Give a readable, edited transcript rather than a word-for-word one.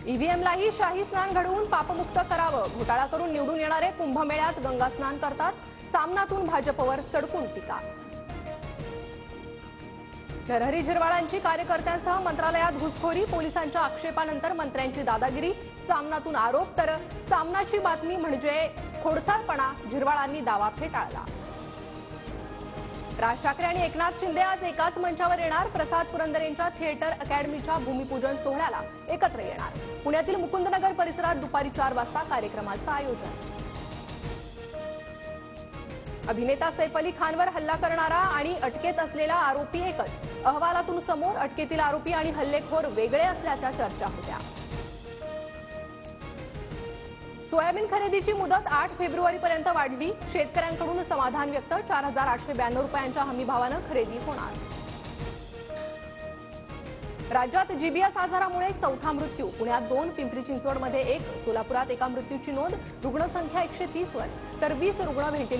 ईव्हीएमलाही शाही स्नान घडवून पापमुक्त करावं, घोटाळा करून निवडून येणारे कुंभमेळ्यात गंगा स्नान करतात, सामनातून भाजपवर सडकून टीका. नरहरी झिरवाळांची कार्यकर्त्यांसह मंत्रालयात घुसखोरी, पोलिसांच्या आक्षेपानंतर मंत्र्यांची दादागिरी, सामनातून आरोप. तर सामनाची बातमी म्हणजे खोडसाळपणा, झिरवाळांनी दावा फेटाळला. राज ठाकरे आणि एकनाथ शिंदे आज एकाच मंचावर येणार. प्रसाद पुरंदरेंच्या थिएटर अकॅडमीच्या भूमिपूजन सोहळ्याला एकत्र येणार. पुण्यातील मुकुंदनगर परिसरात दुपारी 4 वाजता कार्यक्रमाचं आयोजन. अभिनेता सैफ अली खानवर हल्ला करणारा आणि अटकेत असलेला आरोपी एकच. अहवालातून समोर अटकेतील आरोपी आणि हल्लेखोर वेगळे असल्याच्या चर्चा होत्या. सोयाबीन खरेदीची मुदत 8 फेब्रुवारीपर्यंत वाढली. शेतकऱ्यांकडून समाधान व्यक्त. 4,892 रुपयांच्या हमीभावानं खरेदी होणार. राज्यात जीबीएस आजारामुळे चौथा मृत्यू. पुण्यात 2, पिंपरी चिंचवडमध्ये 1, सोलापुरात एका मृत्यूची नोंद. रुग्णसंख्या 130 वर, तर 20 रुग्ण व्हेंटिलेटर